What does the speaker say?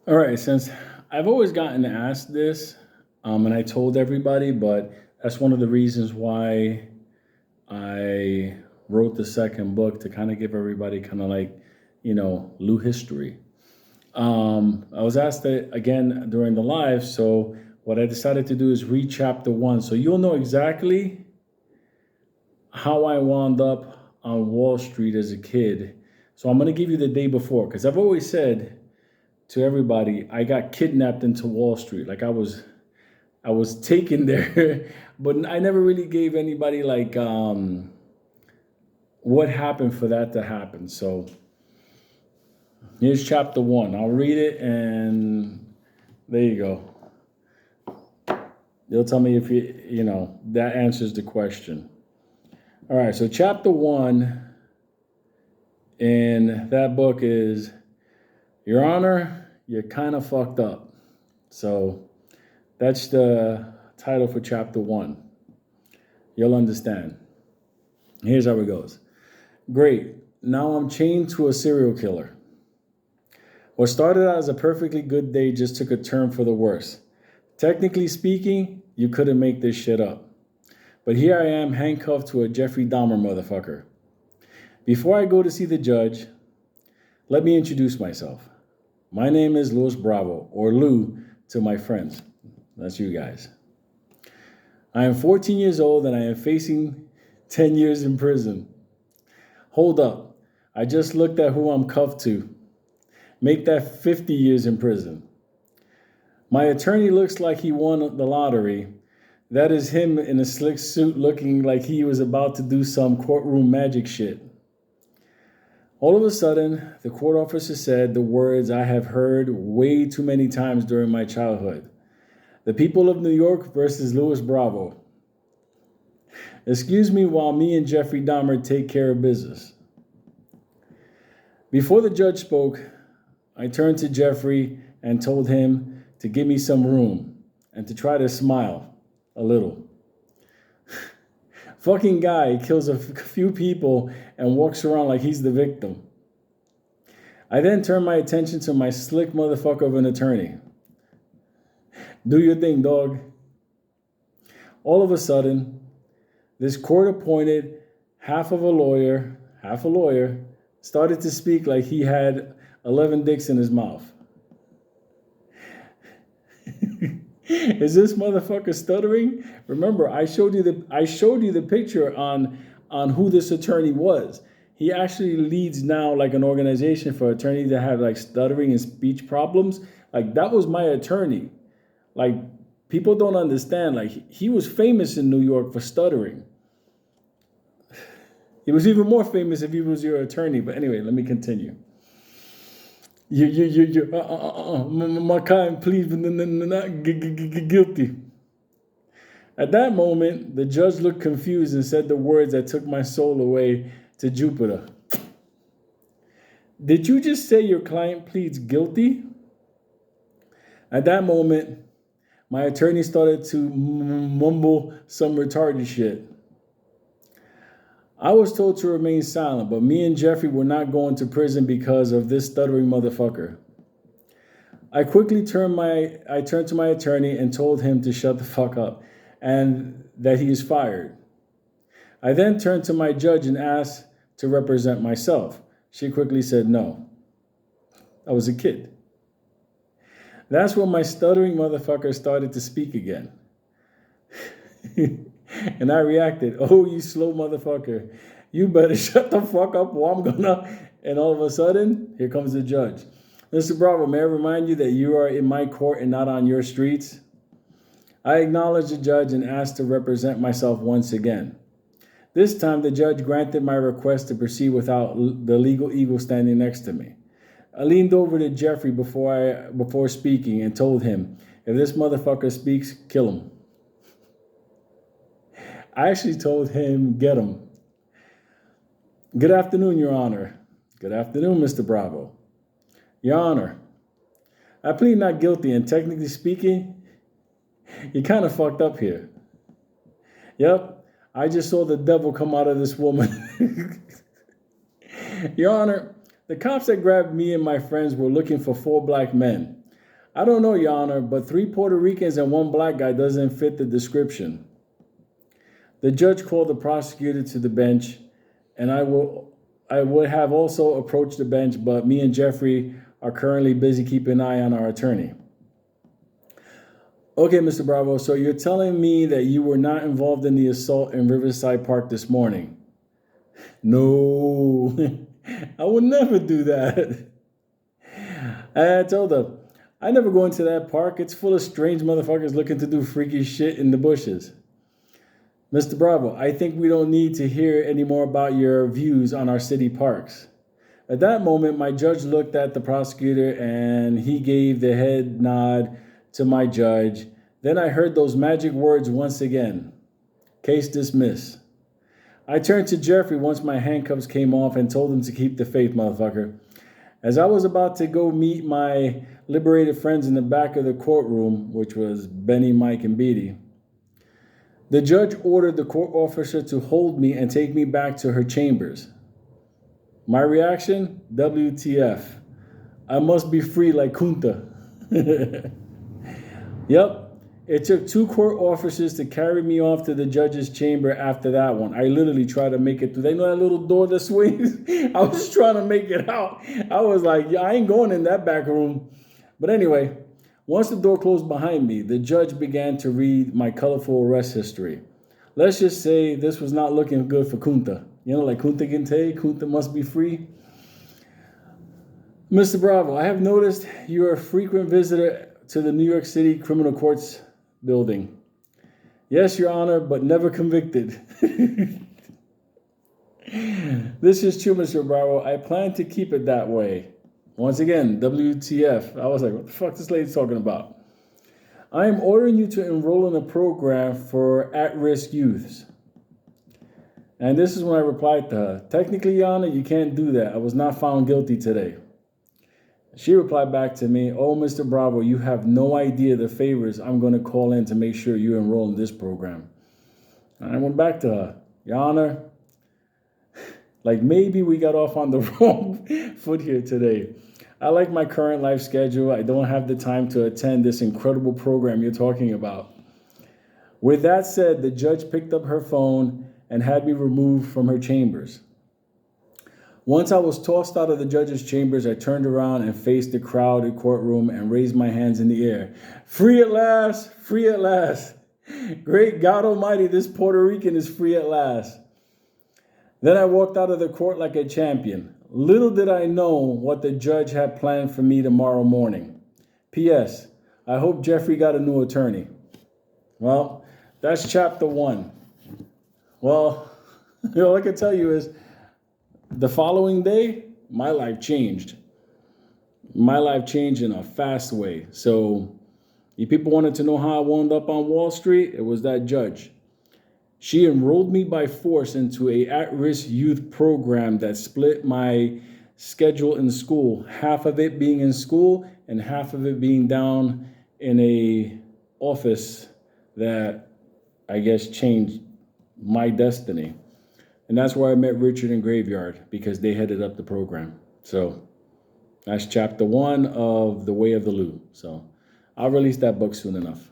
All right, since I've always gotten asked this, and I told everybody, but that's one of the reasons why I wrote the second book to kind of give everybody kind of like, Lou history. I was asked that again during the live, so what I decided to do is read chapter one, so you'll know exactly how I wound up on Wall Street as a kid. So I'm gonna give you the day before, because I've always said to everybody, I got kidnapped into Wall Street. Like I was taken there, but I never really gave anybody like what happened for that to happen. So here's chapter one. I'll read it, and there you go. They'll tell me if that answers the question. All right, so chapter one in that book is, Your Honor, you're kind of fucked up. So that's the title for chapter one. You'll understand. Here's how it goes. Great. Now I'm chained to a serial killer. What started out as a perfectly good day just took a turn for the worse. Technically speaking, you couldn't make this shit up. But here I am handcuffed to a Jeffrey Dahmer motherfucker. Before I go to see the judge, let me introduce myself. My name is Luis Bravo, or Lou to my friends. That's you guys. I am 14 years old and I am facing 10 years in prison. Hold up. I just looked at who I'm cuffed to. Make that 50 years in prison. My attorney looks like he won the lottery. That is him in a slick suit looking like he was about to do some courtroom magic shit. All of a sudden, the court officer said the words I have heard way too many times during my childhood. The people of New York versus Luis Bravo. Excuse me while me and Jeffrey Dahmer take care of business. Before the judge spoke, I turned to Jeffrey and told him to give me some room and to try to smile a little. Fucking guy kills a few people and walks around like he's the victim. I then turned my attention to my slick motherfucker of an attorney. Do your thing, dog. All of a sudden, this court-appointed half a lawyer, started to speak like he had 11 dicks in his mouth. Is this motherfucker stuttering? Remember, I showed you the picture on who this attorney was. He actually leads now like an organization for attorneys that have like stuttering and speech problems. Like that was my attorney. Like people don't understand. Like he was famous in New York for stuttering. He was even more famous if he was your attorney. But anyway, let me continue. My client pleads not guilty. At that moment, the judge looked confused and said the words that took my soul away to Jupiter. Did you just say your client pleads guilty? At that moment, my attorney started to mumble some retarded shit. I was told to remain silent, but me and Jeffrey were not going to prison because of this stuttering motherfucker. I quickly turned to my attorney and told him to shut the fuck up and that he is fired. I then turned to my judge and asked to represent myself. She quickly said no. I was a kid. That's when my stuttering motherfucker started to speak again. And I reacted, oh, you slow motherfucker. You better shut the fuck up or I'm gonna... And all of a sudden, here comes the judge. Mr. Bravo, may I remind you that you are in my court and not on your streets? I acknowledged the judge and asked to represent myself once again. This time, the judge granted my request to proceed without the legal eagle standing next to me. I leaned over to Jeffrey before speaking and told him, if this motherfucker speaks, kill him. I actually told him, get him. Good afternoon, Your Honor. Good afternoon, Mr. Bravo. Your Honor, I plead not guilty, and technically speaking, you kind of fucked up here. Yep, I just saw the devil come out of this woman. Your Honor, the cops that grabbed me and my friends were looking for 4 black men. I don't know, Your Honor, but 3 Puerto Ricans and 1 black guy doesn't fit the description. The judge called the prosecutor to the bench, and I would have also approached the bench, but me and Jeffrey are currently busy keeping an eye on our attorney. Okay, Mr. Bravo, so you're telling me that you were not involved in the assault in Riverside Park this morning? No, I would never do that. I told her, I never go into that park. It's full of strange motherfuckers looking to do freaky shit in the bushes. Mr. Bravo, I think we don't need to hear any more about your views on our city parks. At that moment, my judge looked at the prosecutor and he gave the head nod to my judge. Then I heard those magic words once again. Case dismissed. I turned to Jeffrey once my handcuffs came off and told him to keep the faith, motherfucker. As I was about to go meet my liberated friends in the back of the courtroom, which was Benny, Mike, and Beatty, the judge ordered the court officer to hold me and take me back to her chambers. My reaction? WTF. I must be free like Kunta. Yep. It took 2 court officers to carry me off to the judge's chamber after that one. I literally tried to make it through. They know that little door that swings? I was trying to make it out. I was like, yeah, I ain't going in that back room. But anyway, once the door closed behind me, the judge began to read my colorful arrest history. Let's just say this was not looking good for Kunta. You know, like Kunta Kinte, Kunta must be free. Mr. Bravo, I have noticed you're a frequent visitor to the New York City Criminal Courts building. Yes, Your Honor, but never convicted. This is true, Mr. Bravo. I plan to keep it that way. Once again, WTF. I was like, what the fuck this lady's talking about? I am ordering you to enroll in a program for at-risk youths. And this is when I replied to her. Technically, Your Honor, you can't do that. I was not found guilty today. She replied back to me, oh, Mr. Bravo, you have no idea the favors I'm going to call in to make sure you enroll in this program. And I went back to her, Your Honor, like maybe we got off on the wrong foot here today. I like my current life schedule. I don't have the time to attend this incredible program you're talking about. With that said, the judge picked up her phone and had me removed from her chambers. Once I was tossed out of the judge's chambers, I turned around and faced the crowded courtroom and raised my hands in the air. Free at last, free at last. Great God Almighty, this Puerto Rican is free at last. Then I walked out of the court like a champion. Little did I know what the judge had planned for me tomorrow morning. P.S. I hope Jeffrey got a new attorney. Well, that's chapter 1. Well, all I can tell you is, the following day, my life changed. My life changed in a fast way. So if people wanted to know how I wound up on Wall Street, it was that judge. She enrolled me by force into a at-risk youth program that split my schedule in school, half of it being in school and half of it being down in a office that I guess changed my destiny. And that's where I met Richard and Graveyard, because they headed up the program. So that's chapter 1 of The Way of the Lou. So I'll release that book soon enough.